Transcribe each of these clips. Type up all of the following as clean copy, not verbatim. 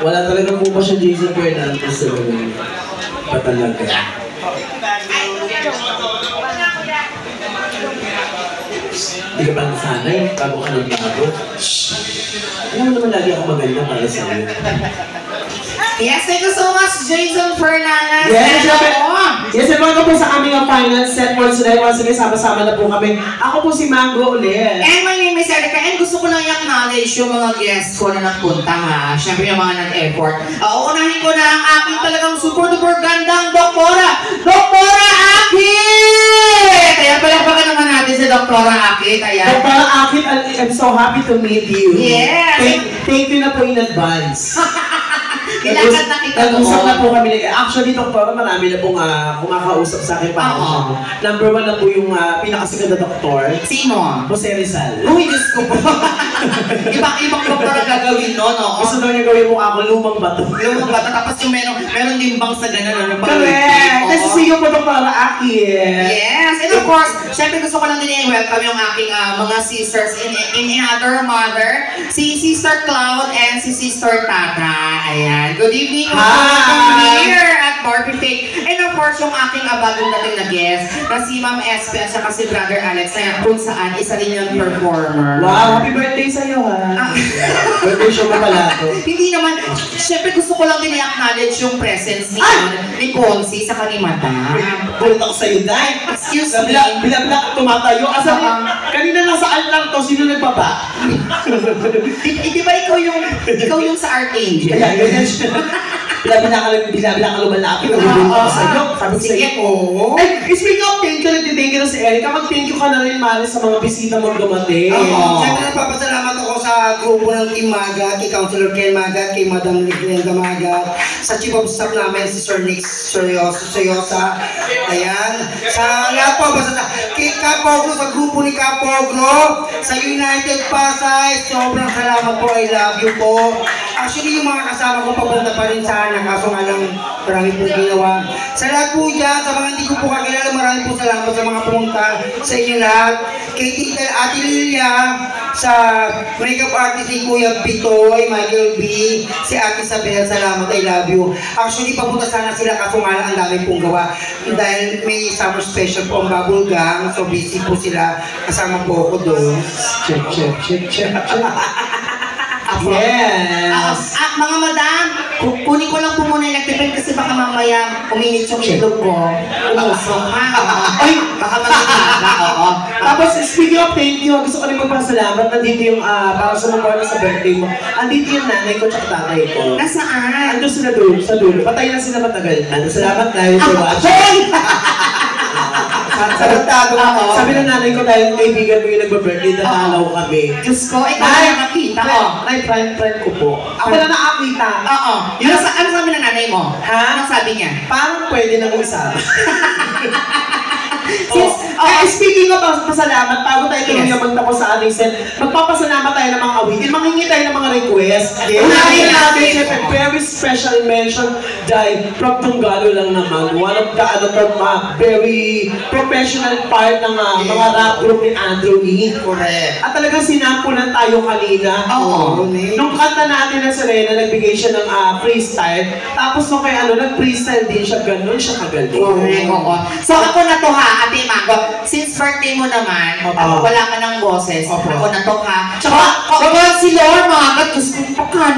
Wala talaga po pa siya Jason Fernandez sa mga patalaga. Hindi ka pa nasanay, bago ka ng bago. Alam mo naman lagi ako maganda para sa iyo. Yes, thank you so much, Jason Fernandez. Yes, yes, welcome po sa aming final set for today. Once again, sama-sama na po kami. Ako po si Mango ulit. And my name is Erica. And gusto ko lang i-acknowledge yung mga guests ko na nagpunta ha. Siyempre yung mga nag-effort. Uunahin ko na ang aking talagang super-duper gandang Doktora! Doktora Akit! Kaya palakpakan naman natin si Doktora Akit. Doktora Akit, I'm so happy to meet you. Yes! Thank you na po in advance. Kailangan nakita ko. Nag-usap na po kami. Actually, doktora, marami na pong kumakausap sa akin pa. Number 1 na po yung pinakasikat na doktor. Sino? Jose Rizal. Uy, Diyos ko po. Ibang doktor ang gagawin no? Gusto daw niya gawin mo ako lumang bato. Lumang bato. Tapos yung meron din bang sa gano'n. Correct! Kasi siyo po doktora Aki. Yes! And of course, syempre gusto ko lang din i-welcome yung aking mga sisters in another mother. Si Sister Cloud and si Sister Tata. Ayan. Good evening. Welcome here at Barbie Fake. And of course, yung aking bagong dating na guest na si Ma'am SP at saka si Brother Alex na kung saan isa rin yung performer. Wow! Happy birthday sa'yo ha! Birthday show mo pala ito. Hindi naman. Siyempre gusto ko lang din i-acknowledge yung presence ni Consi sa kanimata. Bulit ako sa'yo, Day. Excuse me. Bilabla tumatayo. Asa kanina nasaan lang to? Sino nagbaba? Di ba ikaw yung sa Archangel? Ayan, ganyan siya. Bilabla ka lumalapit. Sabi ko sa'yo. Oo. Speaking of thank you, nag-thank you na si Erica. Mag-thank you ka na rin, Mari, sa mga bisita mo dumating. Siyempre, nagpapasalamat ako sa grupo ng Team Magat, kay Councilor Ken Magat, kay Madam Liglenda Magat, sa Chief of Staff namin, si Sir Nick Soyosa. Ayan. Sa lahat po, basta kay Kapogro, sa grupo ni Kapogro, sa United Pasay, sobrang salamat po, I love you po. Actually, yung mga kasama ko papunta pa rin sana, kaso nga lang marami po ginawa. Sa lahat po dyan, sa mga hindi ko po kakilala, marami po salamat sa mga pumunta sa inyo lahat. Kay Tita Ate Lilia, sa makeup artist ni Kuya Pitoy, Michael B, si Ate Isabel, salamat, I love you. Actually, papunta sana sila kaso nga lang ang dami pong gawa. Dahil may summer special po ang Bubble Gang, so busy po sila. Kasama po ako doon. Check. Yes! Mga madam, kunin ko lang po muna yung electric kasi baka mamaya uminit yung itlog ko. Umusok ha. Ay, baka magkakaga, oo. Tapos, speaking of thank you, gusto ko rin magpasalamat. Nandito yung, para sa mga sa birthday mo. Andito yung nanay ko tsaka tatay ko. Nasaan? Ando sila doon, sa dulo. Patay na sila matagal. Salamat na for watching. Sabi ng nanay ko dahil kaibigan mo yung nagba-birthday, natalaw kami. Diyos ko, ikaw na nakita ko. Ay, friend ko po. Ako na nakakita. Oo. Ano sabi ng nanay mo? Ha? Anong sabi niya? Parang pwede nang isama. Speaking of pasalamat, bago tayo tuloy na magtapos sa ating set, magpapasalamat tayo ng mga awitin, manghingi tayo ng mga request. Unahin natin, syempre, very special mention dahil from Tunggalo lang naman, one of the very professional part ng mga rap group ni Andrew E. Correct. At talagang sinampulan tayo kanina. Oo. Nung kanta natin na Serena, nagbigay siya ng freestyle. Tapos nung kay nag-freestyle din siya, ganun siya kagaling. Correct, oo. So ako na to ha, Ate Mango, since birthday mo naman, wala ka ng boses, ako na to ha. Tsaka si Lord, mga gusto ko, baka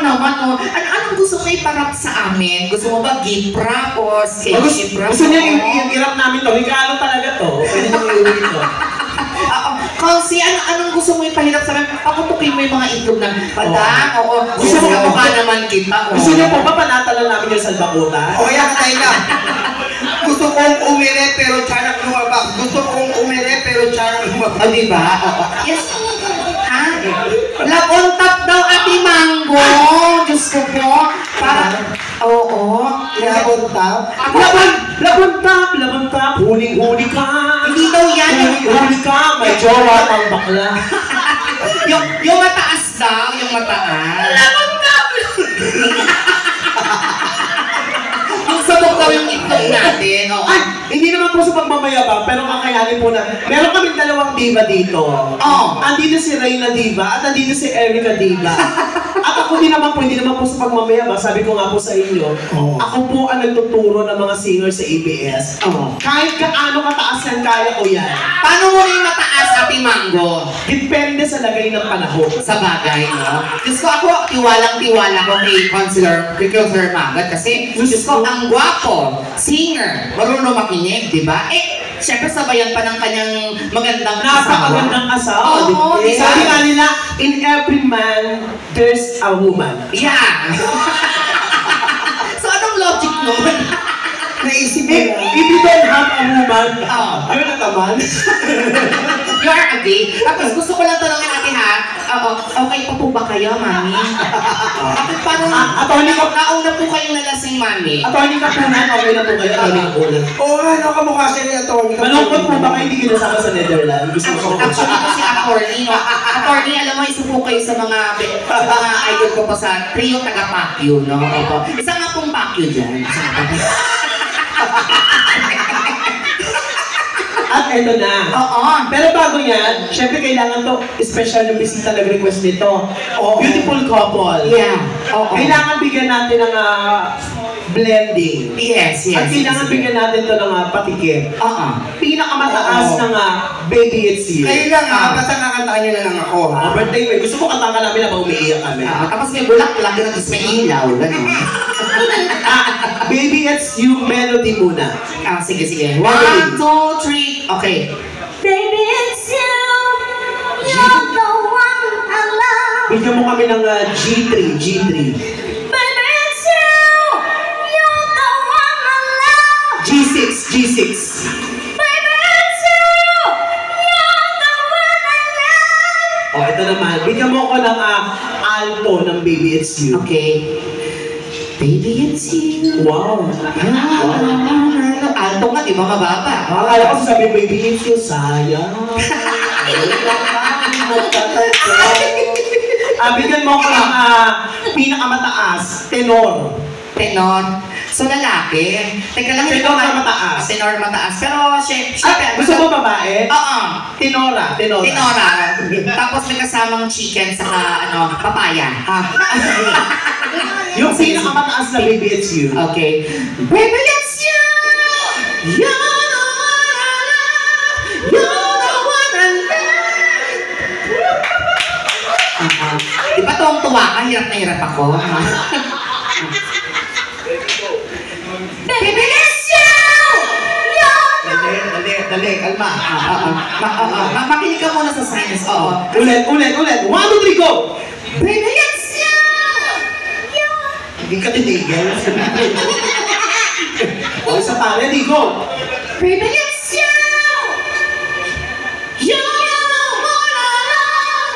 naman, anong gusto mo iparap sa amin? Gusto mo ba gift wrap o gift wrap? Gusto niya yung i-rap namin to, regalo talaga to. Pwede nyo i-uwi to. Kasi anong gusto mo ipahirap sa amin? Ako tukin mo yung mga itlog ng padang. Oo. Gusto mo mukha naman kita. Gusto niyo po ba panatalan namin yung salbakuta? O kaya katay lang. Gusto kong umire pero tiyanak lumabas. Gusto kong umire pero tiyanak lumabas. O diba? Yes. Ha? Love on top daw, Ate Mango. Diyos ko po. Parang, oo. Love on top? Labon top, huling-huli ka. Hindi daw yan. Huling ka, may jowa pang bakla. Yung mataas daw, yung mataas. Labon top! Yung sabog daw yung itlog natin. Ay, hindi naman po sa pagmamayabang, pero kakayanin po na. Meron kaming dalawang diva dito. Oo. Andito si Reyna Diva at andito si Erica Diva. At ako ako din naman po, hindi naman po sa pagmamayabang. Sabi ko nga po sa inyo, ako po ang nagtuturo ng mga singer sa ABS. Kahit gaano kataas yan, kaya ko yan. Paano mo rin mataas, Ate Mango? Depende sa lagay ng panahon. Sa bagay, no? Diyos ko, ako, tiwalang-tiwala ko kay Counselor Magat kasi, Diyos ko, ang gwapo, singer, marunong makinig, di ba? Siyempre, sabayan pa ng kanyang magandang Napakagandang asawa. Oo, Sabi nga nila, in every man, there's a woman. Yeah! So, anong logic nun? Naisip mo If lang. you don't have a woman, you're not a man. You are a gay. Tapos gusto ko lang tanongin, Ate ha, okay pa po ba kayo, Mami? Bakit parang Attorney ko, nauna po kayong nalasing, Mami? attorney ka po na, okay na po kayo, attorney ka po na. Oo nga, no, kamukha siya ni Atty. Malungkot po ba kayo hindi kinasama sa Netherlands? Gusto ko Actually po si Attorney, no? Attorney, alam mo, isa po kayo sa mga idol ko po sa trio taga-Pacquiao, no? Opo. Isa nga pong Pacquiao dyan. At eto na. Oo. Pero bago yan, syempre kailangan to, special yung bisita nag-request nito. Beautiful couple. Yeah. Oo. Kailangan bigyan natin ng blending. Yes, yes. At kailangan bigyan natin to ng patikim. Oo. Pinakamataas ng Baby It's You. Kayo lang ha, basta kakantahan nyo na lang ako ha. Birthday mo, gusto mo kantahan namin na umiiyak kami. Tapos may bulak-bulak yun, tapos may ilaw. Ganun. Baby It's You melody muna. Sige, sige. 1, 2, 3. Okay. Baby, it's you. You're the one I love. Bigyan mo kami ng G3, G3. Baby, it's you. You're the one I love. G6, G6. Baby, it's you. You're the one I love. Ito naman. Bigyan mo ko ng alto ng Baby It's You. Okay. Baby, it's you. Wow. Alto nga, di ba mababa? Akala ko sabi, Baby It's You, sayang. Bigyan mo ko ng pinakamataas, tenor. Tenor. So, lalaki. Teka lang, Tenor na mataas. Tenor mataas. Pero, syempre, Gusto mo babae? Oo. Tenora, tenora. Tenora. Tapos may kasamang chicken saka, papaya. Yung pinakamataas na Baby It's You. Okay. Baby, it's you! You're the one I love! You're the one I love! Di ba tuwang-tuwa ka? Hirap na hirap ako. Baby, it's you! Dali, kalma. Makinig ka muna sa signs. Oo. Ulit. 1, 2, 3, go! Baby, it's you! Hindi ka tinigil. Isa pa, ready, go! Baby, it's you! You're the one I love!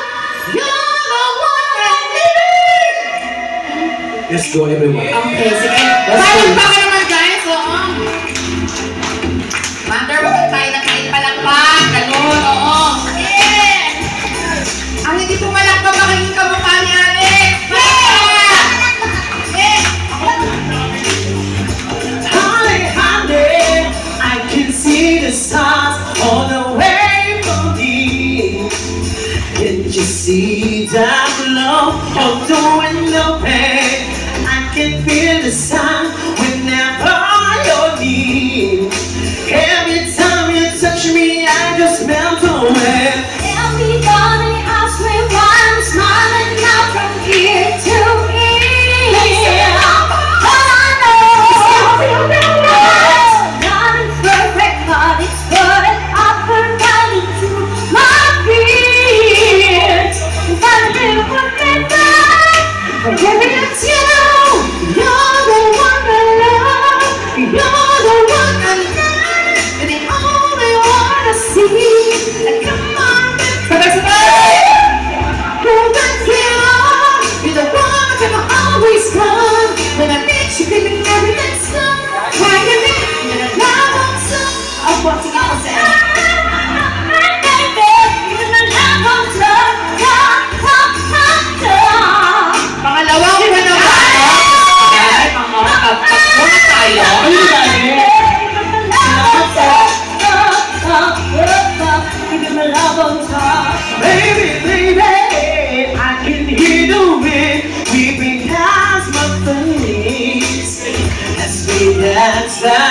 You're the one I need! Let's go, everyone. Okay, sige. Let's Silent go. pa ka naman, guys. Oo. Mother, wag tayo na kahit palakpak. Ganun, oo. Yeah! Ang hindi pumalakpak, makingin ka mukha ni Alex. Yeah! Honey, I can see the stars on the way from me. Can you see down below on the window pane? I can feel the sun whenever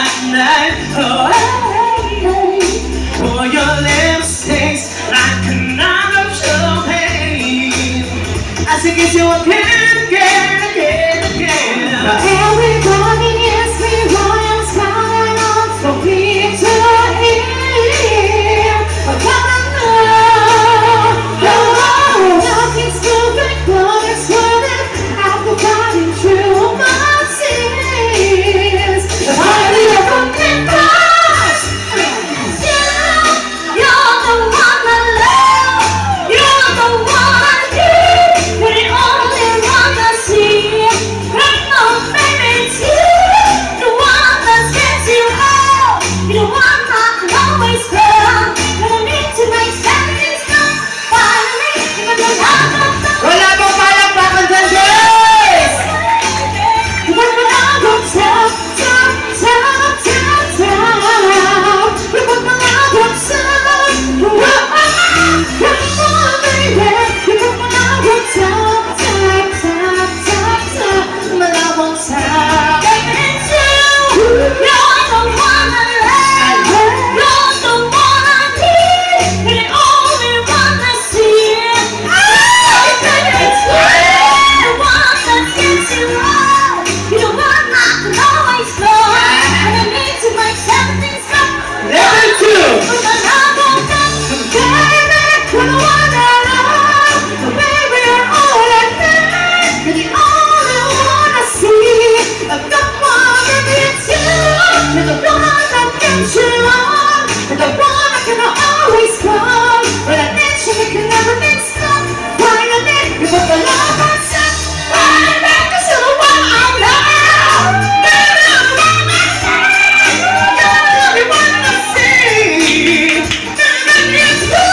at night. Oh, hey, for your lips taste like a night of champagne. As it gives you again, again, again, again. Everybody is me while I'm smiling on for me to hear. But come on now, nothing's moving, but it's running. I've forgotten through my sins. The body of broken hearts. You're the one I love. You're the one I need. You're the only one I see. Come on, baby, it's you. The one that gets you out. You're the one I can always come. But I need to make sense come. Finally, if I don't have the Wala pong palakpakan dyan, guys! when I go down, down, down, down, down. When I go down, come on, baby. When I go down, down, down, down, down. When I go down, baby, it's you. You're the one I love. You're the one I need. You're the only one I see. Baby, it's you. The one that gets you out. You're the one I can always go. And I need to make something stop. Level 2. When I go down, baby, you're the one I love. Baby, you're all I need. You're the only one I see. Come on, baby, it's you. You're the one that gets you on. You're the one I can always call. When I need you, you can never be stuck. Finally, you put the love on set. Right back, 'cause you're the one I love. Baby, you're the one I love. You're the only one I see. Baby, it's you.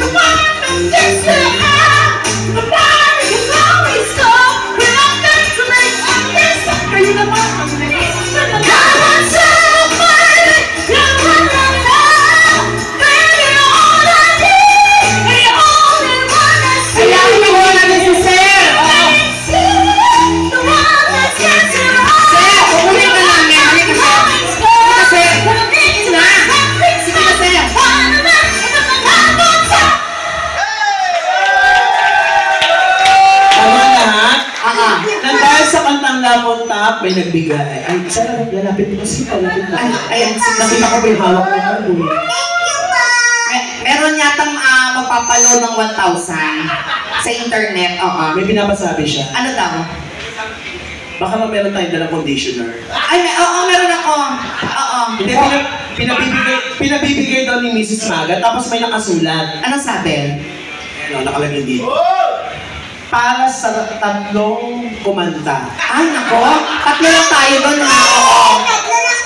The one that gets you out. The one you can always call. When I need to make something stop. You're the one I need. You're the one I love, baby. You're the one I love. Baby, you're all I need. You're the only one I see. Ayaw ko namin si Sir! It's you. The one that gets you out. Sir, kukunin ka namin. Halika, Sir. Always call. Sir. When I need to Na. make something Sige na, stop. Sir. Finally, if I can go down. Tama lahat? Ah, Dahil sa kantang Lapon Tap, may nagbigay. Ay, sana lalapit ko kasi palapit na. ayan, Nakita ko pa yung hawak ng ano. meron yatang magpapalo ng 1,000 sa internet. Oo. May pinapasabi siya. Ano daw? Baka meron tayong dalang conditioner. Ay, oo, meron ako. Oo. Hindi, pinabibigay daw ni Mrs. Maga, tapos may nakasulat. Anong sabi? Ano, nakalagay dito. Para sa tatlong kumanta. Ay, nako. Tatlo lang tayo doon. Oo, tatlo lang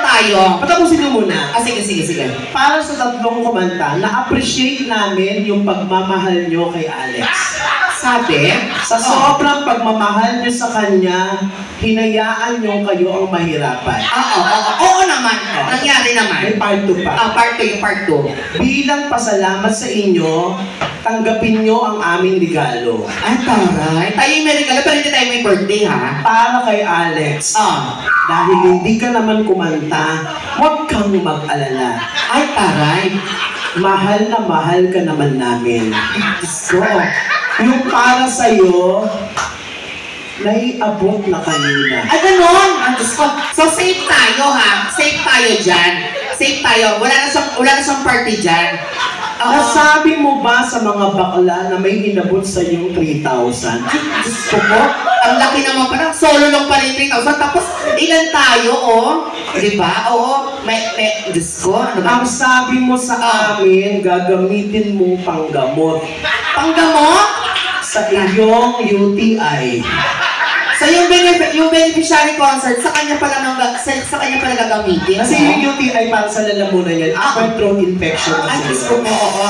tayo. Patapusin ko muna. Sige, sige, sige. Para sa tatlong kumanta, na-appreciate namin yung pagmamahal nyo kay Alex. Sabi? Sa sobrang pagmamahal nyo sa kanya, hinayaan nyo kayo ang mahirapan. Oo, oo. Oo naman. Nangyari naman. May part 2 pa. Part 2, yung part 2. Bilang pasalamat sa inyo, tanggapin nyo ang aming regalo. Ay, taray. Tayo yung may regalo, pero hindi tayo may birthday, ha? Para kay Alex. Dahil hindi ka naman kumanta, huwag kang mag-alala. Ay, taray. Mahal na mahal ka naman namin. So, Yung para sa'yo, naiabot na kanina. ay, ganon. Ang Diyos ko. So, safe tayo, ha? Safe tayo dyan. Safe tayo. Wala na siyang party dyan. Nasabi mo ba sa mga bakla na may inabot sa yung 3,000? Diyos ko po. Ang laki naman parang solo lang pala yung 3,000. Tapos, ilan tayo, oh? Diba? Oo. Diyos ko. Ano ba? Ang sabi mo sa amin, gagamitin mo panggamot Panggamot? sa iyong UTI. So, yung beneficiary concert, sa kanya pala gagamitin. Kasi yung UTI para sa lalamunan yan, upper throat infection Ay, kasi. Diyos ko po, oo.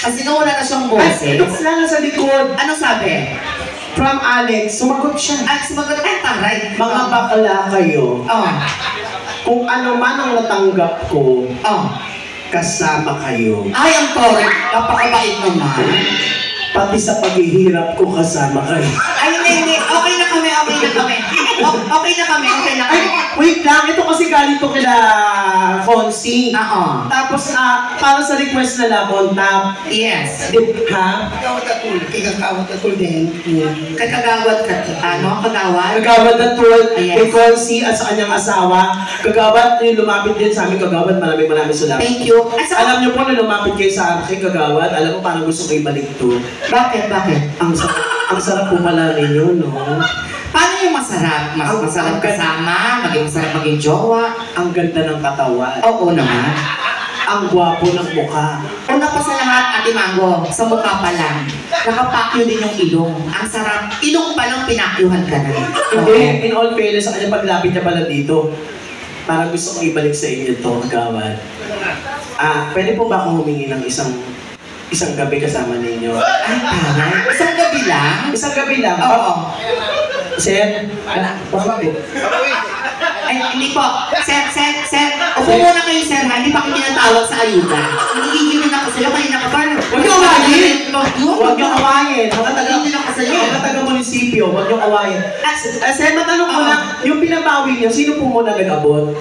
Kasi nung wala na siyang Ay, boses. ito na sa likod. Ano sabi? From Alex, sumagot siya. Ay, sumagot. Ay, taray. Mga bakla kayo, Oh. kung ano man ang natanggap ko, Oh. kasama kayo. Ay, ang torek. Napakabait naman. Pati sa paghihirap ko kasama kayo. Ay, hindi. Okay na kami. Okay na kami, okay na Ay, kami. wait lang. Ito kasi galing to kila Fonzie. Oo. Tapos, para sa request na labon, Yes. ha? Kagawad at tul. Kagawad at tul din. Kagawad ka. Kagawad? Kagawad na tool, Yes. kay Fonzie at sa kanyang asawa. Kagawad, yung lumapit din sa amin, Kagawad, maraming salamat. Thank you. Alam niyo po na lumapit kayo sa akin, Kagawad, alam mo parang gusto ko ibalik to. Bakit? Ang sarap po pala ninyo, no? Paano yung masarap? Masarap kasama, masarap maging jowa. Ang ganda ng katawan. Oo naman. Ang gwapo ng mukha. Una pa sa lahat, Ate Mango, sa mukha pa lang, nakapakyo din yung ilong. Ang sarap. Ilong pa lang pinakyuhan ka na. Hindi, in all fairness, sa kanya paglapit niya pala dito, parang gusto kong ibalik sa inyo to, Kagawad. Pwede po ba akong humingi ng isang gabi kasama ninyo? Ay, parang. Isang gabi lang? Isang gabi lang? Oo. Sir? Bakit po? Ay, hindi po. Sir. Upo muna kayo, sir, ha? Hindi pa kayo tinatawag sa ayuda. Nagigilin ako sa'yo. Kanina ka ba? Huwag niyo awayin! Huwag niyo awayin! Nagigilin ako sa'yo. Mga taga-munisipyo, huwag niyo awayin. Sir, matanong ko lang, yung pinabawi niyo, sino po muna nag-abot?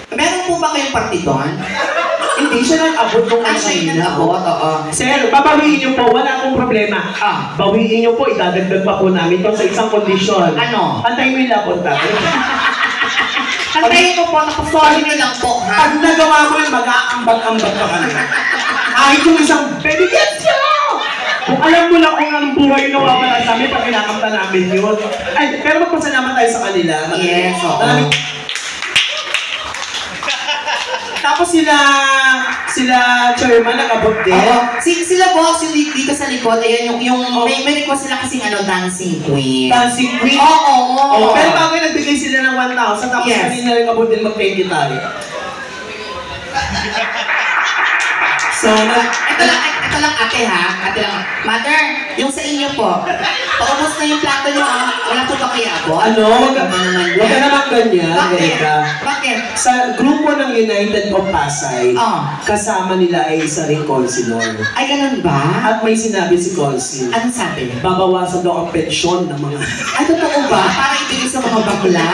Meron po ba kayong party doon? Hindi siya nag-abot nung Siya yung nag-abot, oo. Sir, babawiin niyo po, wala akong problema. Bawiin niyo po, idadagdag pa po namin to sa isang kondisyon. Ano? Pantayin mo yung labon tayo. Kantayin ko po, sorry na lang po, ha? Pag nagawa mo yun, mag-aambag-ambag ka kanina. Kahit yung isang, baby, get you! Kung alam mo lang kung anong buhay yung nawawala sa amin, pag kinakamta namin yun. Ay, pero magpasalamat tayo sa kanila. Yes, oo. Tapos sila chairman nag-abot din. Oo. Sila boss, yung dito sa likod, ayan may request sila kasing dancing queen. Dancing queen? Oo. Pero bago nagbigay sila ng 1,000, tapos Yes. kanina nag-abot din mag-thank you tayo. So, Ito lang ate ha, ate lang. Mother, yung sa inyo po, paubos na yung plato nyo ha, wala po ba kaya abot? Huwag ka naman ganyan, Erika. Bakit? Sa grupo ng United of Pasay, Oh. kasama nila ay isa ring consilor. Ay, ganun ba? At may sinabi si Consil, Anong sabi? babawasan daw ang pensyon ng mga... Ay, totoo ba? Para ibigay sa mga bakla?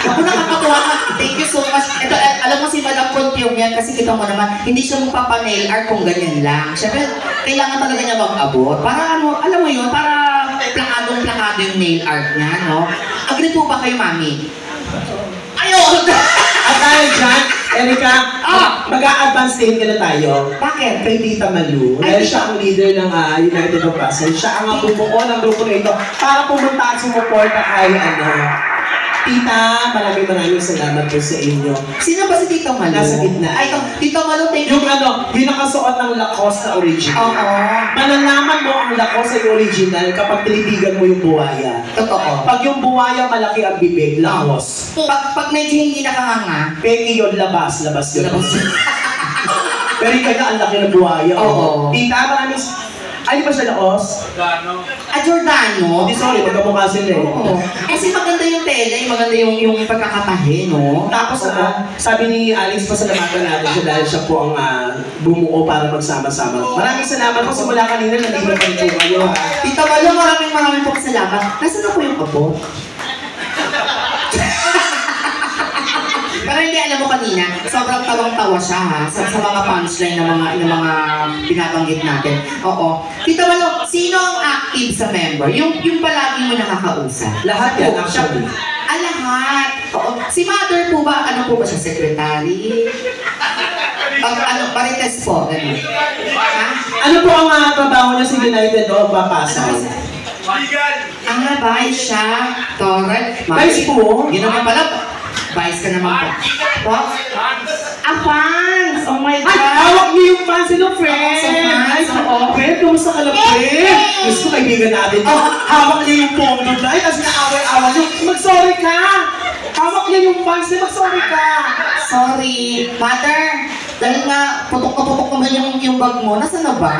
Ako nakakatuwa ka. Thank you so much. Ito, alam mo si Madam Contium yan, kasi kita mo naman, hindi siya magpapa-nail art kung ganyan lang. Siyempre, kailangan talaga niya mag-abot. Para alam mo yun, para plakadong-plakado yung nail art niya, no? Agree po ba kayo, Mami? Ayun! At dahil dyan, Erika, mag-a-advance din ka na tayo. Bakit? Kay Tita Malu. Dahil siya ang leader ng United of Pasay. Siya ang bumuo ng grupo na ito para pumunta at sumuporta kay Tita, maraming salamat po sa inyo. Sino ba si Tito Malo? Nasa gitna. Ay, Tito Malo, thank you. Yung nakasuot ng Lacoste na original. Oo. Malalaman mo ang Lacoste ay original kapag tinitigan mo yung buhaya. Totoo. Pag yung buhaya malaki ang bibig, Lacoste. Pag medyo hindi nakahanga, Peki yun, labas yun. labas. Pero yung kanya ang laki ng buhaya. Oo. Tita, ay, di ba siya Lacoste? Giordano? Hindi, sorry, magkamukha sila eh. Oo. Kasi maganda yung tela, maganda yung pagkakatahe, no? Tapos, sabi ni Alex, pasalamatan natin siya dahil siya po ang bumuo para magsama-sama. Maraming salamat po. Simula kanina, nandito pa rin po kayo. Tita Malo, maraming po salamat. Nasaan na po yung abot? Pero hindi, alam mo kanina, sobrang tawang-tawa siya ha, sa mga punchline ng mga binabanggit natin. Oo. Tita Malo, sino ang active sa member? Yung palagi mo nakakausap? Lahat yan, actually. Lahat. Oo. Si Mother po ba, ano po ba siya, secretary? Marites po, gano'n. Ha? Ano po ang trabaho niya sa United of Pasay? Vice siya. Correct. Vice po? Yun naman pala. Vice ka naman po. Fans! Oh my Ay, God! hawak niyo yung fans nila, friend! Ay, Oo. friend, kumusta ka lang, friend? Gusto kaibigan natin. Hawak niya yung pondo na, tapos naaway-away niyo. Mag-sorry ka! Hawak niya yung fans niya, mag-sorry ka! Sorry. Mother, dahil nga putok na putok naman yung bag mo, nasa na ba?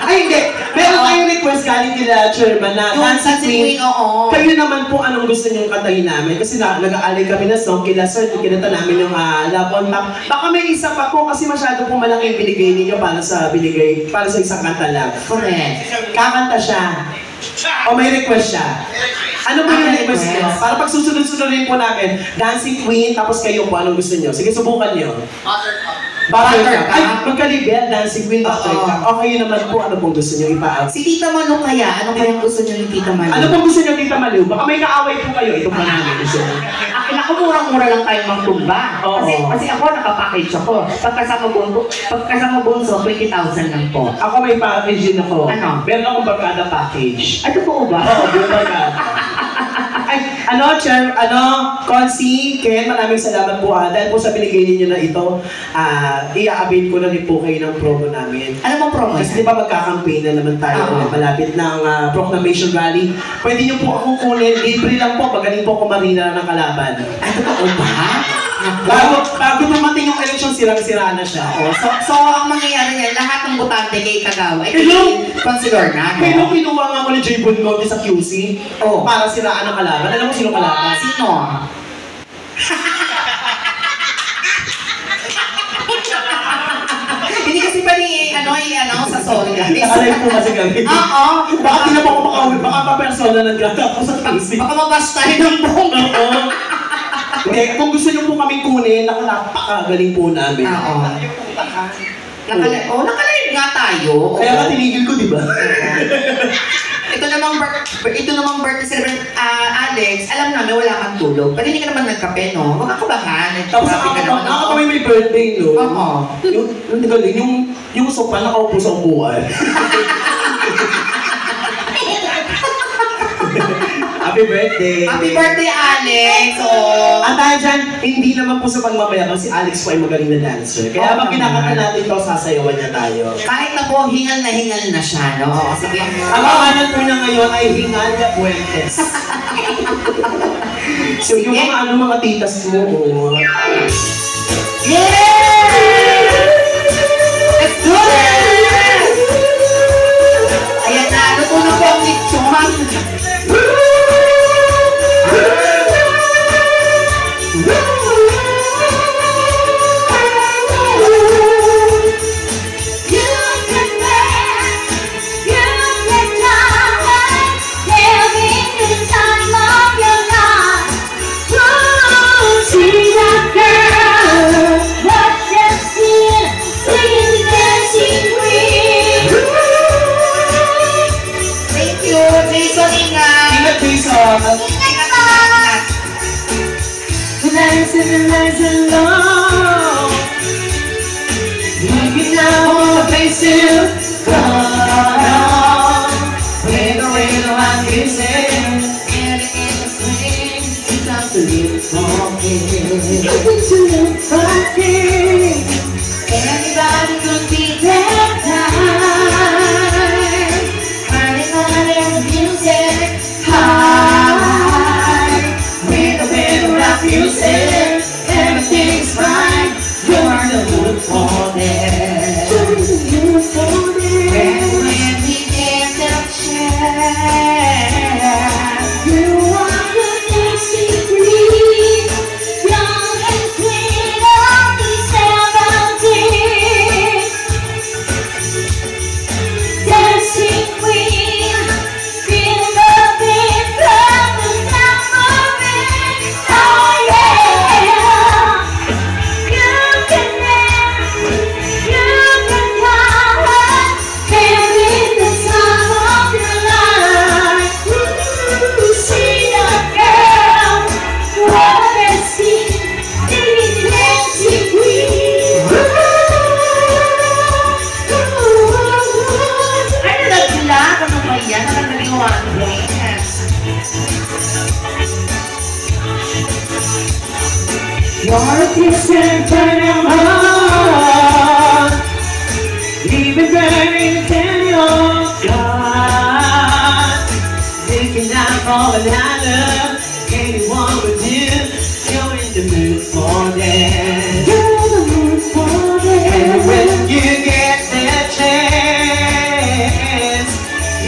Ay, hindi. Meron tayong request galing kila Chairman na Yung Dancing Dancing Queen, oo. Kayo naman po, anong gusto niyong kantahin namin? Kasi nag-aalay kami na song kila Sir, kinanta namin yung Love on Map. Baka may isa pa po kasi masyado po malaki yung binigay ninyo para sa isang kanta lang. Correct. Kakanta siya. O may request siya? Ano ba yung request niyo? Para pag susunod-sunodin po namin, Dancing Queen, tapos kayo po, anong gusto niyo? Sige, subukan niyo. Buttercup. Ay, magkalibel, Dancing Queen, Buttercup. O kayo naman po, ano pong gusto niyo ipa-out? Si Tita Malu kaya? Ano kayang gusto niyo ni Tita Malu? Ano pong gusto niyo, Tita Malu? Baka may kaaway po kayo, itong panahon gusto niyo. Naku, murang-mura lang tayong magtumba. Oo. Kasi ako, nakapackage ako. Pagkasama bunso, 20,000 lang po. Ako may package din ako. Ano? Meron akong barkada package. Ay, totoo ba? Oo, buong barkada. Ay, Consi, Ken, maraming salamat po dahil po sa binigay ninyo na ito, i-avail ko na rin po kayo ng promo namin. Ano bang promo? Kasi di ba magkakampaign na naman tayo malapit ng Proclamation Rally. Pwede nyo po akong kunin, libre lang po, magaling po ako marina ng kalaban. Ay, totoo ba? Bago dumating yung eleksyon, sirang-sira na siya. So, ang mangyayari niyan, lahat ng botante kay Kagawa ay Hello? consider na, no? Pero kinuha nga mo ni J. Bongote sa QC para siraan ng kalaban. Alam mo sino kalaban? Sino? Hindi kasi pwede sa sorry guys. Alay po kasi kami. Oo. Baka di na po ako makauwi. Baka pa-persona nagkata ako sa QC. Baka mabash tayo ng buong. Oo. Hindi, kung gusto niyo po kami kunin, napakagaling po namin. Oo. Nakalive nga tayo. Kaya nga tinigil ko, di ba? Ito namang birthday celebrant, Alex, alam namin wala kang tulog. Pero hindi ka naman nagkape, no? Huwag ka kabahan. Tapos kami may birthday, no? Oo. Yung sopa nakaupo sa upuan. Happy birthday! Happy birthday, Alex! At dahil dyan, hindi naman po sa pagmamayabang si Alex po ay magaling na dancer. Kaya pag kinakanta natin ito, sasayawan niya tayo. Kahit na po, hingal na siya, no? Sige. Ang pangalan po niya ngayon ay Hingalya Puentes. So yung mga titas mo, Yeah! Let's do it! Ayan na, natulog po ang litsyon. Everybody could be that time. Honey, music high. With a bit of rock music, everything's fine. You're the mood for it. And when we get the chance, you are the dancing queen. Young and sweet, only 17. Dancing queen, feel the beat from the tambourine. Oh yeah, you can dance, you can dance, dancing the song of your life. Ooh, see the girl, what a scene, dancing queen. Ano na sila? Ano ba yan? Nakagaliwan. Yes. Your kiss and turn them on. Leave it burning in your God. Thinking I'm all another. Anyone with you. You're in the mood for that. You're in the mood for that. And when you get that chance,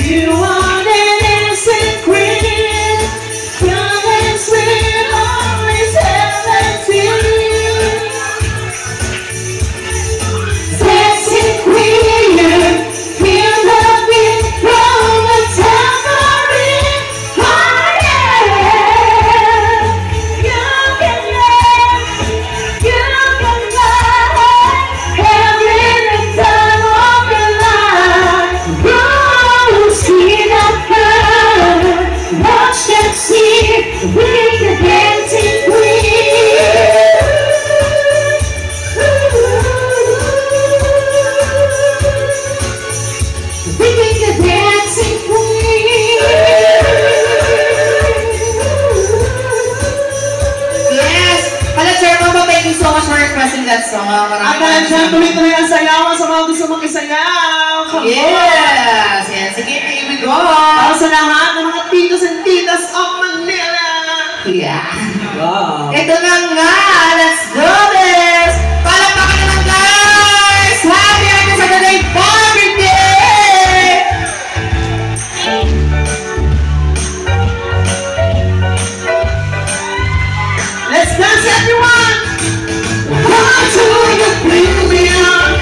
you are the dancing queen. Young and sweet, only 17. Dancing queen, feel the beat from the temple. thank you so much for requesting that song. At dahil dyan, tuloy-tuloy ang sayawan sa mga gusto makisayaw. Come on! Yes! Yes, sige, here we go! Para sa lahat ng mga titos and titas of Manila. Yeah. Wow. Ito na nga! Let's do this! Palakpakan naman guys! Happy Saturday birthday! Let's dance, everyone! Why do you bring me on?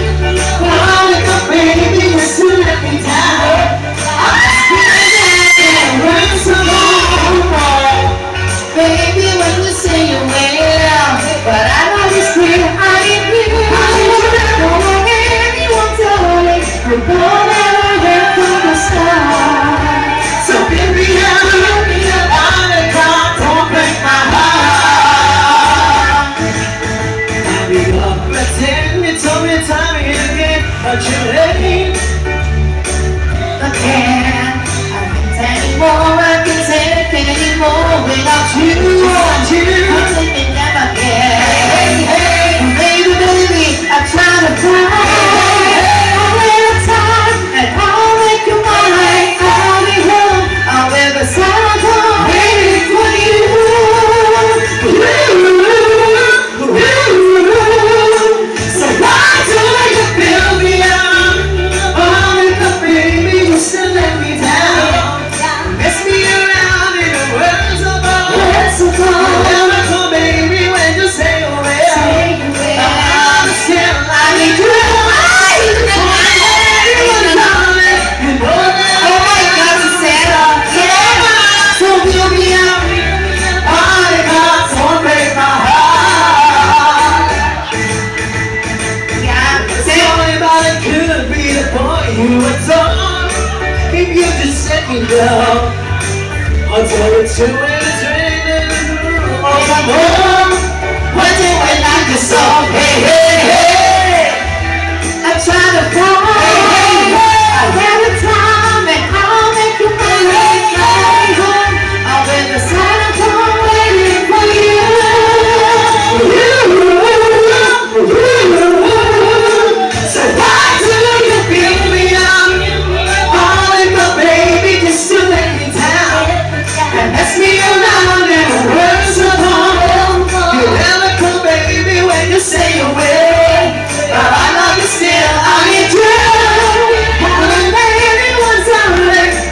Why the baby just to let me down? I'm screaming, run so long. Baby, when you say you will, but I know this clear, I need you. Don't want anyone telling, we're gonna hear from the start. So baby, I'm on the top, don't break my heart. I'll be up pretend you told me time and again, but you let me Again, I can't anymore, I can't take anymore without you. want you. I'm thinking them again. Hey, hey, baby, baby, I try to cry. I'll wait time and I'll make you mine. I'll be home, I'll be beside you, waiting for you. So why do you build me up? Oh, the baby just to let me down. Mess me around in the words of all. Let's go. Never come, baby, when you say oh well. I'm still I need you. You know that Oh my God, she said, yeah. so build me up. Oh, the God, don't break my heart. Yeah, Sorry about it, could be the boy you adore. If you just set me down, I'll tell it to it, train and oh my God. One day when I get so, hey, hey, hey, I try to cry. I have a time and I'll make you mine. I'll be beside the door waiting for you. So why do you build me up? Calling my baby just to let me down and mess me around in the words of home. You never come, baby, when you say you will, but I love you still. I need you. When anyone's out,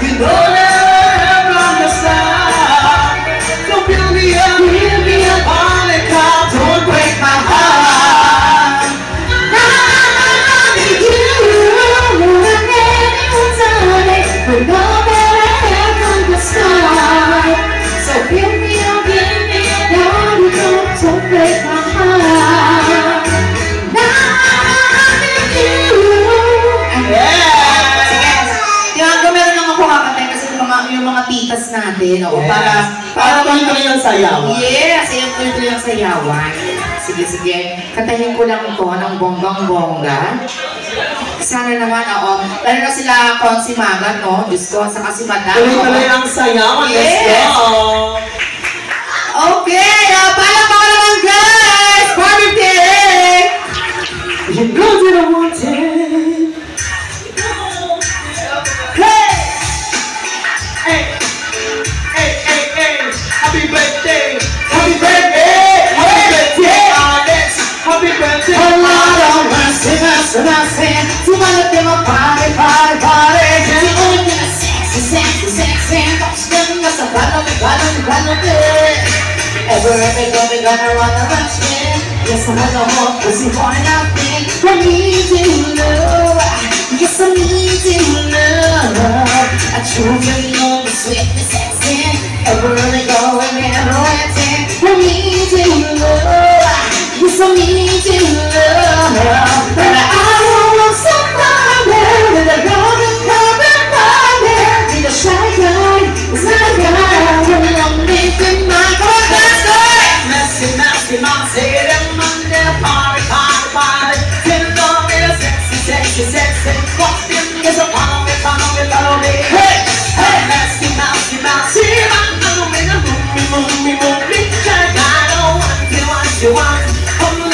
you know that I'm from the start. So build me up, on the cloud, don't break my heart. I need you more than anyone's on it. But no matter from the start. So give me up, now you don't break my heart. Now I need you. Yes! Sige, yung meron lang ako kakatay kasi yung mga titas natin, o, Yes. para tuloy-tuloy ang sayawan. Yes, ayun tuloy-tuloy ang sayawan. Sige, sige. Katayin ko lang to ng bonggang-bongga. Sana naman, oo. Lalo na sila Consi Magat, no? Diyos ko, saka si Madam. Tuloy-tuloy ang sayawan. Let's Yes. go! Okay, palakpakan naman guys! Birthday! You go to the mountain. Hey! Hey! Hey, hey, hey! Happy birthday! Happy birthday! Happy birthday, Alex! Happy birthday! A lot of mercy, mercy, mercy. Sumalat yung mga party, party, party. The only thing is sexy, sexy, sexy. Tapos ganun na sa balong, balong, balong, every go, we gonna run the rush, yeah. Yes, I wanna walk, cause you want nothing. I need you, love. Yes, I need you, love. I truly know the sweetness, sexy. Every go, and never waiting. I need you, love. Yes, I need you, love. But I want somebody with a golden carpet party. Need a shy guy, it's not a guy. When I'm making my dance, Messy, messy, messy, them on their party, party, party. Till the middle, sexy, sexy, sexy. Walk in, get a follow me, follow me, follow me. Hey, hey, messy, messy, messy. Follow me, move me, move me, move me. I don't want you, want you, want. Come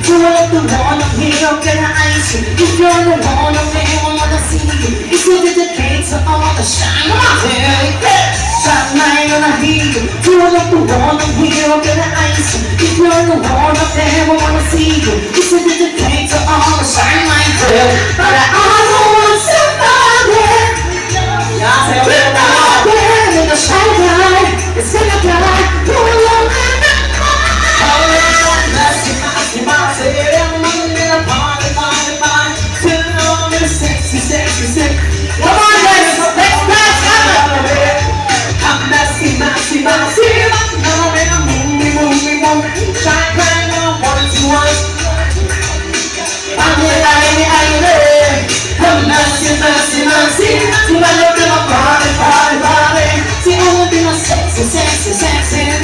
You're the one I'm here, can I see? You're the one I'm here, wanna see you. It's to dedicate to all the shine. Come on, yeah. Shine light on a heat. You're the one I'm here, can I see? You're the one up there, wanna see you. It's to dedicate to all the shine light, girl. But I don't want somebody. Yeah, in the shine light, it's gonna die. You're alone in the Come on, guys, let's dance up. I'm messy, messy, messy. Now I'm in a movie. Shine bright on one, two, one. I'm messy, messy, messy. See my look in my body. See all of them are sexy.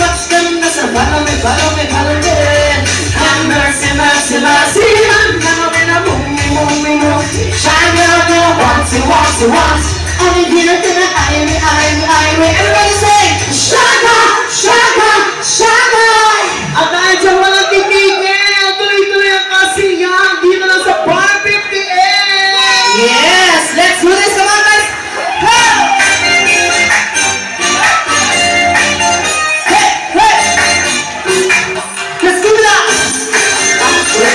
Watch them mess and follow me. I'm messy, messy. Now I'm in a movie. Shine bright on once. I'm in here to the eye. Everybody say, Shaka. At dahil dyan walang titigil, tuloy-tuloy ang kasiyahan dito lang sa Bar 58. Yes, let's do this, come on guys. Let's do that. Paano siya?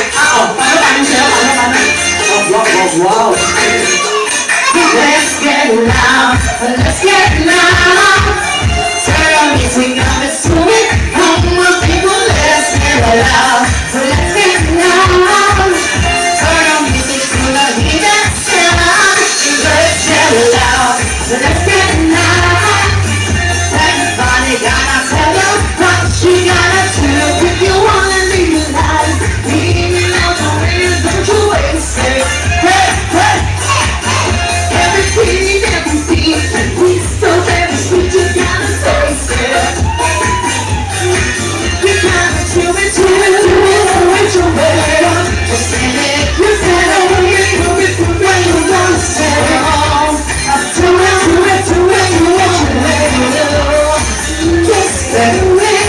Wow. Let's get loud. Turn on music, I'm assuming. Come on, people, let's get loud. Let's get loud. Turn on music to the heat and sound. Let's get loud. Let's get loud. Everybody gotta tell you what you gotta do if you wanna live your life. Leave it out the way, don't you waste it. Hey. Everything, we so very sweet, you gotta taste it. You gotta do it, your way. Just say it, you said it, do it when you want to say it. Do it, you want to let it go. Just do it.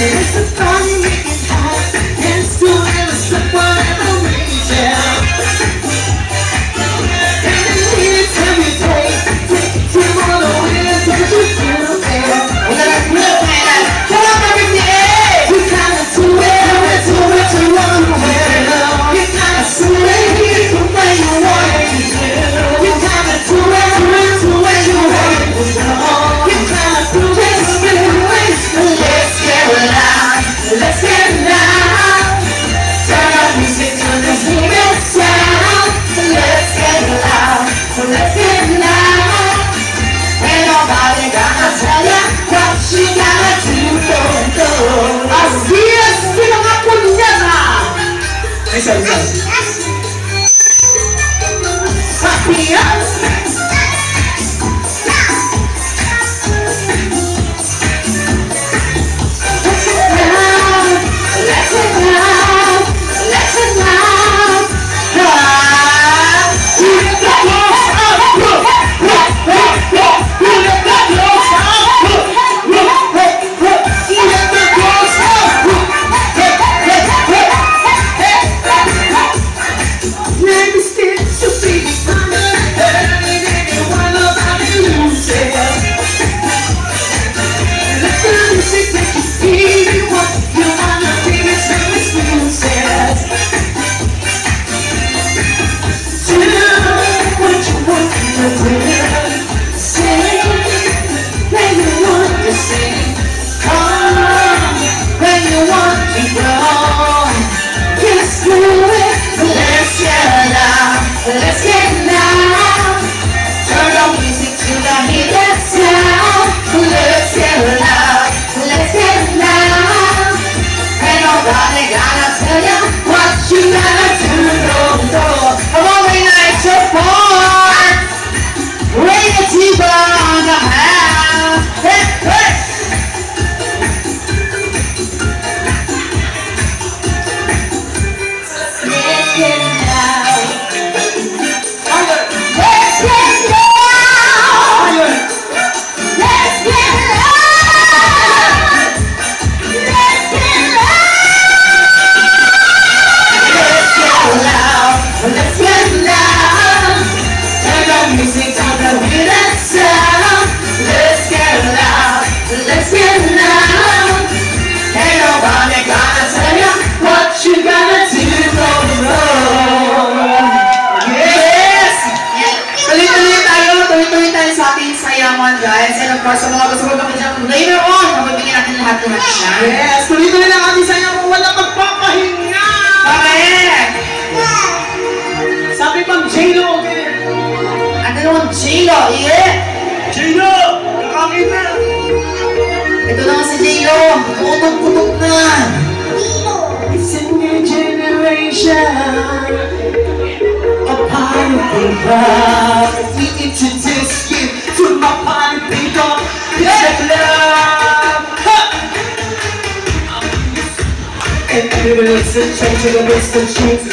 It's the fun you make it hot. Dance to it, it's the whatever makes it. Let's get loud. Turn up music to the sweetest sound. Let's get loud. Ain't nobody gonna tell ya what you gotta do. Así es, sino una puñeta. Isa. Happy us. Let's get loud. Turn on music to the heat. naman guys. And of course, sa mga gusto ko dyan, later on, mabibigyan natin lahat-lahat na. Yes, tuloy-tuloy lang kami sa inyo kung wala magpapahinga. Correct! Sabi pang J-Lo, okay? Ano naman, J-Lo? Yeah! J-Lo! Nakakita! Ito naman si J-Lo. Kutok-kutok na. It's a new generation, a party vibe. We introduce you to my party people. It's a love. And everybody's a change, and it's the truth.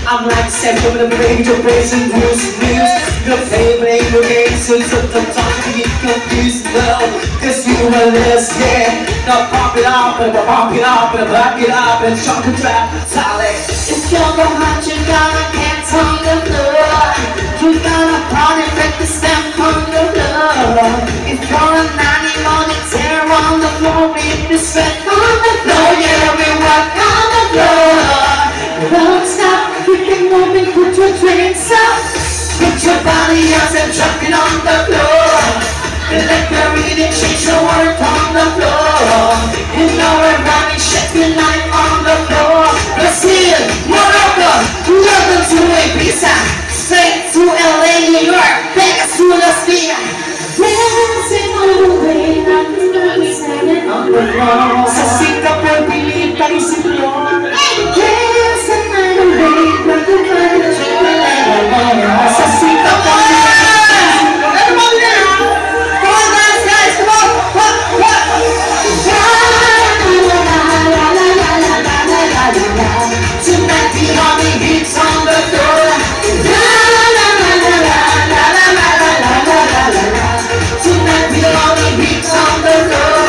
I'm like Sam from the radio, praising Bruce News. Your favorite locations, so don't talk to me confused, no. Cause you are this, yeah. Now pop it up, and pop it up, and back it up, and chunk the trap, solid. If you're the hot, you gotta dance on the floor. You gotta party, make the step on the floor. If you're a 90 morning tear on the floor, make the sweat on the floor. Yeah, we rock on the floor. Don't stop, keep it moving, put your drinks up. Put your body out and jump it on the floor. And let the rhythm change the world on the floor. And now we're running, shaking like on the floor. Brazil, Morocco, London to Ibiza, straight to LA, New York, Vegas to Las Vegas. Dancing all the way, I'm standing on the floor. Sa Singapore, pilit tayo si Flor. Dancing all the way, but the money Sa Singapore, everybody now! Come on, guys, come on! What? Tonight the army hits on the floor. Tonight the army hits on the floor.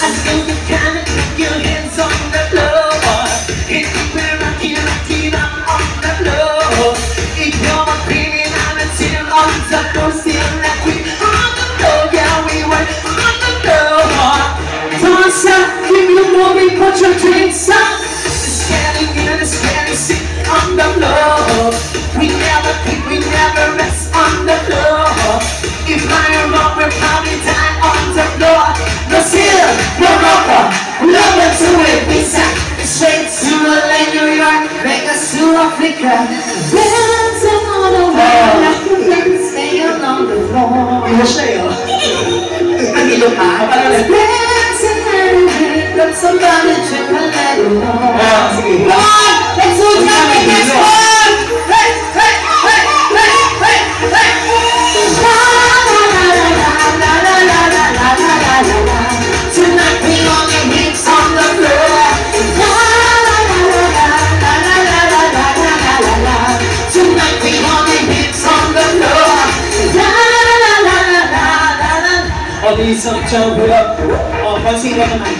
I think you can keep your hands on the floor. If we're rocking on the floor. If you're a criminal until on the floor, still like we on the floor, yeah, we were on the floor. Don't stop, keep you moving, put your drinks up. It's getting in, it's getting sick on the floor. We never rest on the floor. If I'm wrong, we're probably die on the floor. Brazil, Morocco, London to Ibiza, straight to LA, New York, Vegas to Africa. Dancing all the way, like you can stay on the floor. Ilo siya yun. Ang ilo ka? Dancing all the way, let somebody check a little more. Sige. Come on, let's do jumping this one. Hey, hey, hey, hey, hey, hey. La la la la la la la la la la la la. Tonight we only hits on the floor. La la la la la la la la la la la la. Tonight we only hits on the floor. La la la la la la la. O, di isang chow bulak. O, pansin ka naman.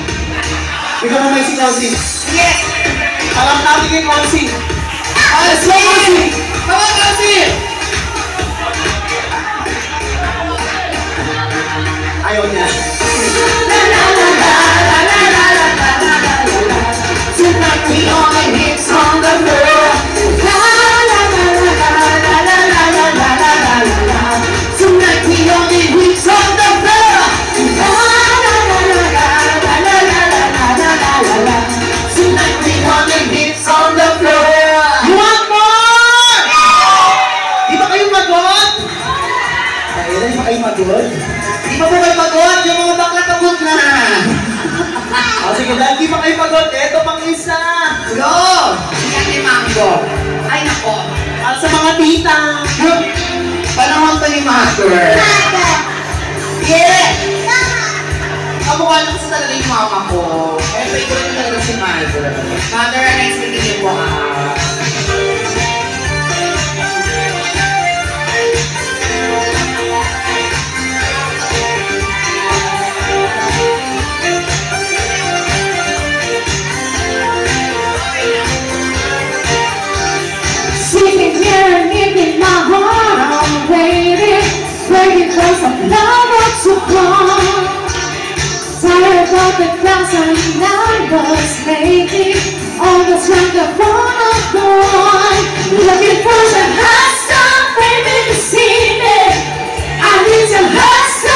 Ikaw naman si Consi. Yes. Alam natin kay Consi. Let's go, Consi. Come on, Consi. Ayaw niya. La la la la la la la la la la la. Tonight we only hits on the floor. La la la la la la la la la la la la. Tonight we only hits on the floor. La la la la la la la la la la la. Tonight we only hits on the floor. You want more? Di ba kayo pagod? Kaya di ba kayo pagod? Di ba po kayo pagod? Yung mga bakla pagod na. O, sige, dahil di ba kayo pagod, eto pang isa. Go! Yan ni Mango. Ay nako. Para sa mga tita. Panahon to ni Mother. Yeah! Kamukha na kasi talaga yung mama ko. Kaya favorite ko talaga si Mother. Mother, next week din po Sitting here and giving my heart on, baby. Breaking close, I'm not so gone. Tired of the clouds and numbers, baby. Almost like a one of one. Looking for the hot stuff, baby, to see me. I need some hot stuff.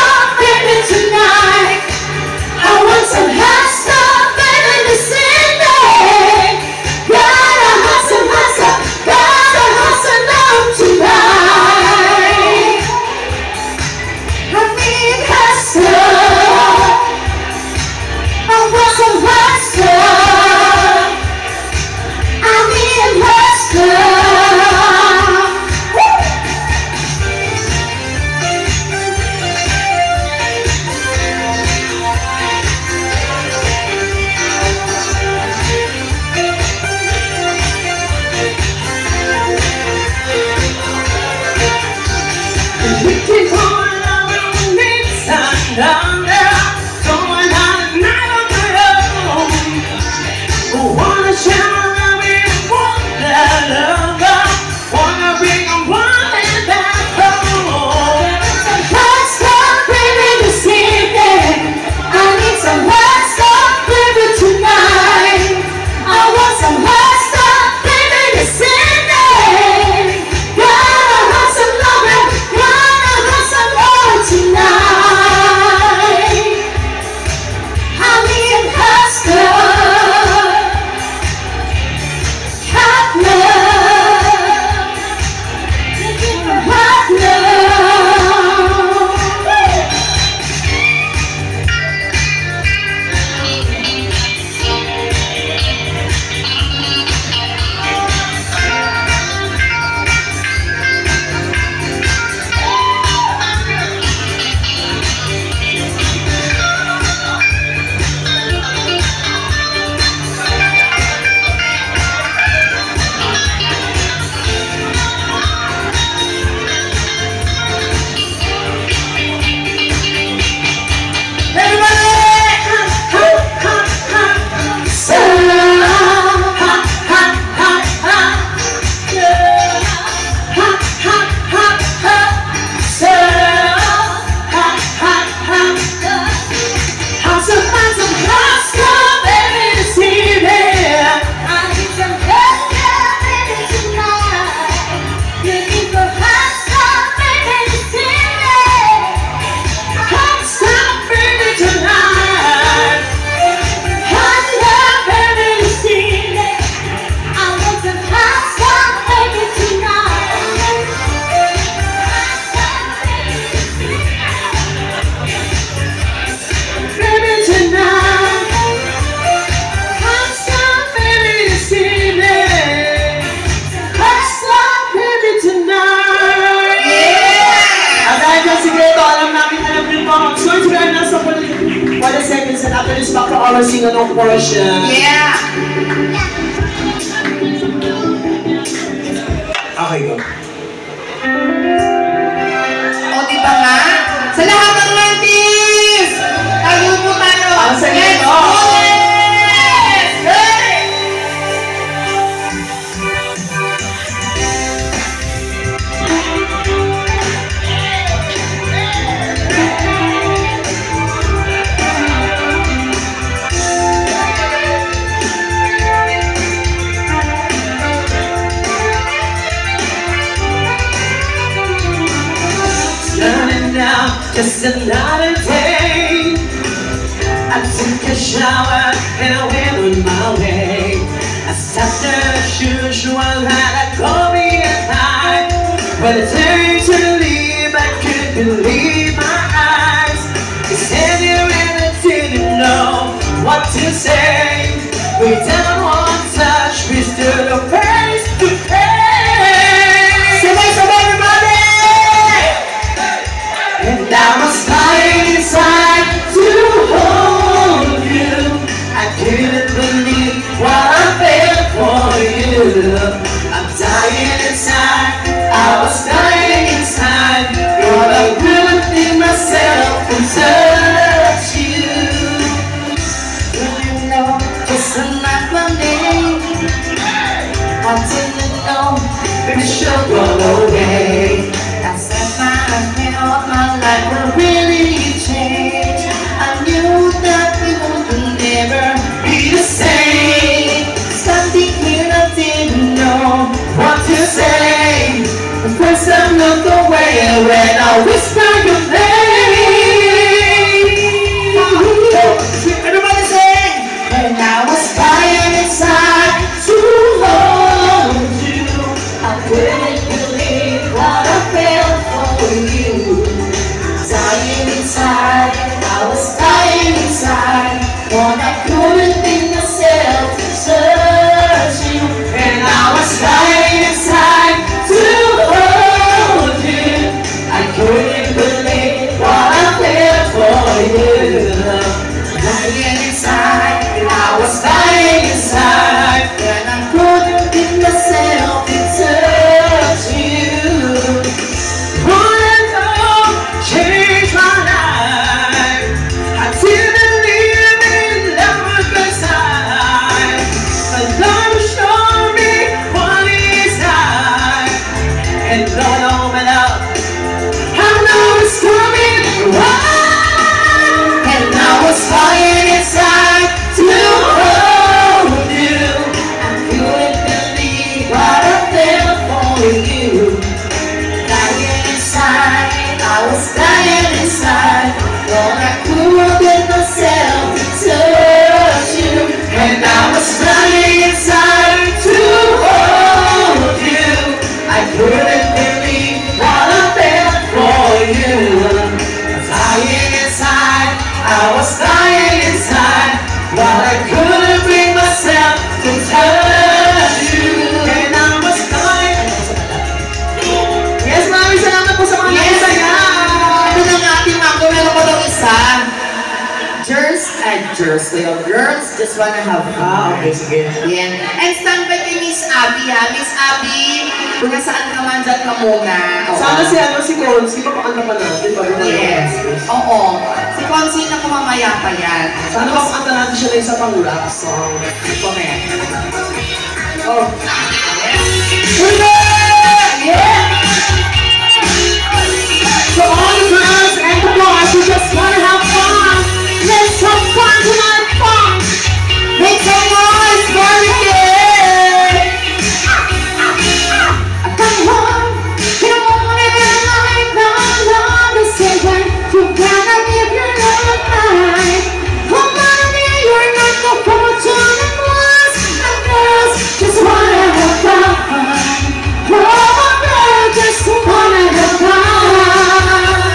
sikreto, alam rin po. So, we are now for the seconds and after this back to our sing-along portion. Yeah! Okay, go. O, diba nga? Sa lahat ng Lantis! Tayo po tayo! Ang Let's sakit, go! oh. Hey! Just another day. I took a shower and I went on my way. I sat there as usual and I called me at night. When I turned to leave, I couldn't believe my eyes. You said you really didn't know what to say. Without one touch, we stood face to face. Sabay, everybody! And I was dying inside to hold you. I couldn't believe what I felt for you. I'm dying inside, I was dying inside. But I couldn't think myself and touch you. Do you know just another name? I didn't know we should go away. I said my life will really change. I knew that we would never be the same. Standing here, I didn't know what to say. The first time looked away when I whispered your name. Everybody sing! And I was dying inside to hold you. I couldn't believe what I felt for you. Dying inside, I was dying inside. But I couldn't think myself to search you. And I was dying inside to hold you. I couldn't believe what I felt for you. Dying inside, I was dying inside. And I couldn't think myself to touch you. Change my life. I didn't live in love at first sight. But Lord showed me what is life. And Lord, oh my love, I know it's coming right. And I was dying inside to hold you. I couldn't believe what I felt for you. Dying inside, I was dying inside, but I couldn't get myself to touch you. And I was dying inside to hold you. I couldn't believe what I felt for you. Dying inside, I was dying inside, but I couldn't bring myself to touch you. And I was dying. Yes, maraming salamat po sa mga nakisaya. Ito na nga ating mako, meron ko ng isa. Girls just wanna have fun. Okay, sige. Yan. And stand by kay Miss Abby, ha? Miss Abby, kung nasaan ka man, dyan ka muna. Oo. Sana si Consi, papakanta pa natin bago tayo. Yes. Oo. Si Consi na kumamaya pa yan. Sana papakanta natin siya na isa pang rap song. Okay. Oh. Yeah! So all the girls and the boys who just wanna have fun, let's have fun tonight, fun. Make some noise for the kid. Come on, you don't want it like no, the second. You gotta give your love a try. Come on, you're not the fortunate ones. And girls just wanna have fun. Oh, girl, just wanna have fun.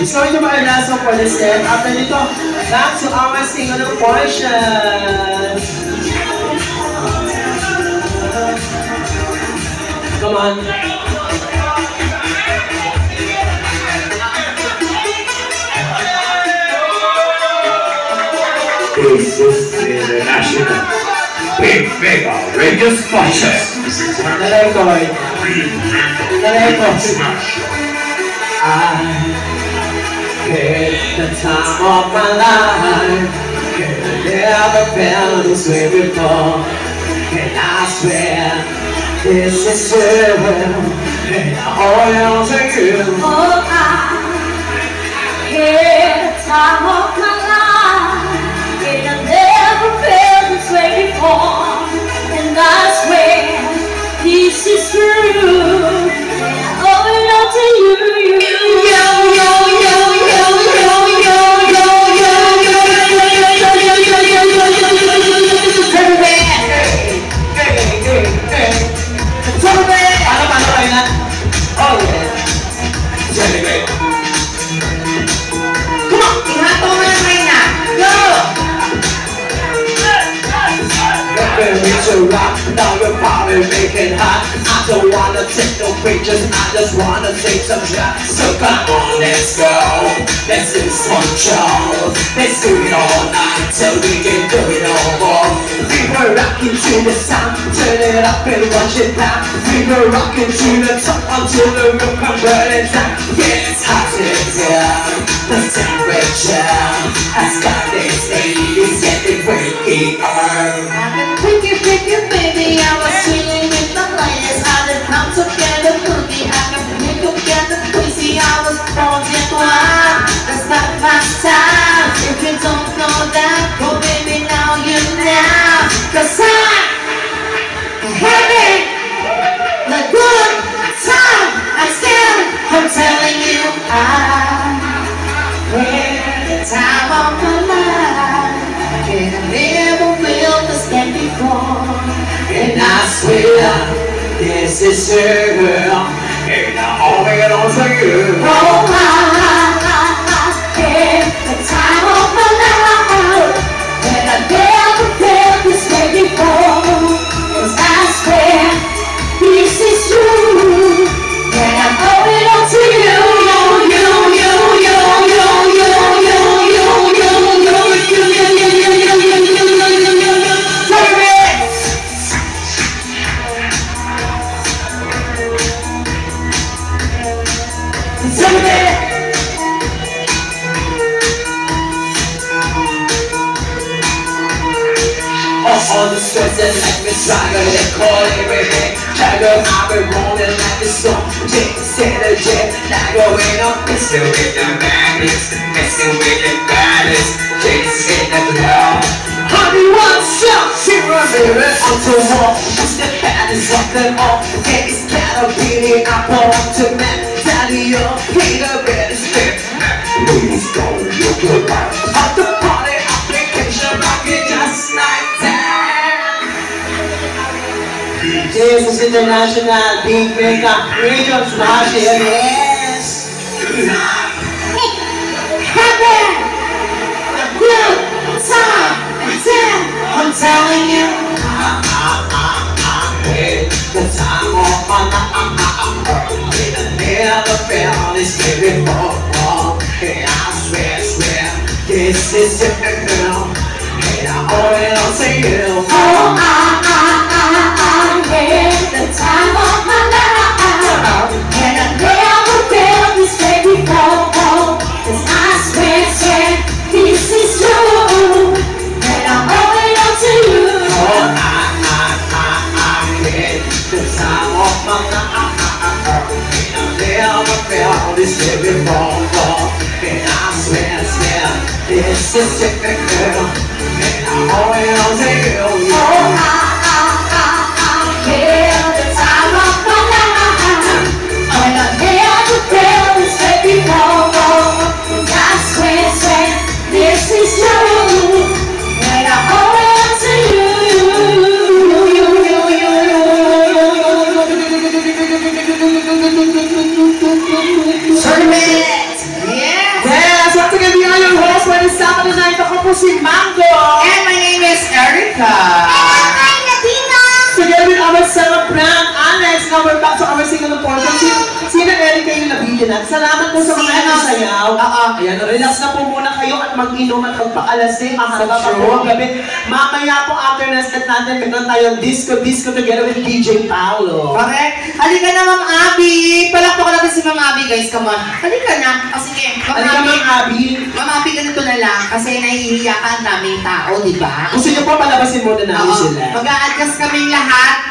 It's going to be our last song for this set. After nito, back to our single portion. Come on. This is International Big Mega Radio Smashes. Na-record. I had the time of my life. I never felt this way before. And I swear this is true. And I hold on to you. Oh, I had the time of my life, and I never felt this way before. And I swear this is true. And I hold on to you. Paano kayo na? Oh, yeah. Come on! Ihato mo na kayo na! Go! Baby, to rock, now you're probably making hot. I don't wanna take no pictures, I just wanna take some shots. So come on, let's go, let's lose control. Let's do it all night till we can do it all more. We were rocking to the sound, turn it up and watch it down. We were rocking to the top until the room comes burning down. Yeah, it's hot in here, the temperature has got this ladies getting freaky. Freaky, baby, I was singing with the ladies. I didn't come together, boogie. I can pick together, crazy. I was born yet wild. That's not my style. If you don't know that, oh baby, now you know. 'Cause I'm having the good time. I'm telling you, I'm having the time of my life. And I never felt this way before. And I swear, this is true. And I hold it on to you. Oh, I had the time of my life. And I never felt this way before. 'Cause I swear, this is true. And I'm holding on to you. All the stress that like me struggle, they call it everything. Juggle, I've been rolling like a stone. Take the center jet, not going up. Messing with the madness, messing with the baddest. Chasing the cloud. Honey, what's up? She run mirror onto wall. Who's the baddest of them all? Yeah, it's gotta be I pull up to Matt. Daddy, you're the baddest fit. Please don't look around. At the party application, rocking just like that. This is International Big Mega Radio Smashes. Yes. Having a good time. I'm telling you. The time of my life. I never felt this way before. And I swear, this is it, girl. And I owe it all to you. Oh, I had the time of my life. And I never felt this way before. 'Cause I swear, this is true. And I'm holding on to you. Oh, I had the time of my life. And I never felt this way before. And I swear, this is it, girl. And I owe it all to you. Oh, I had the time of my life. And I never felt this way before. And I swear, this is true. And I'm holding on to you. Tournament! Yeah! po si Mango. And my name is Erica. Together with our celebrant, Alex, now we're back to our single portion. Sino Erica yung nabili natin? Salamat po sa mga nagsayaw. Ayan, relax na po muna kayo at mag-inom at magpakalasing. Mahaba pa po ang gabi. Mamaya po after nastat natin, meron tayong disco together with DJ Paolo. Correct. Halika na, Ma'am Abby. Palakpakan natin si Ma'am Abby, guys. Come on. Halika na. O sige, Halika, Ma'am Abby. Ma'am Abby, ganito na lang. Kasi nahihiya ka ang daming tao, di ba? Gusto niyo po palabasin muna namin sila. Mag-a-adjust kaming lahat.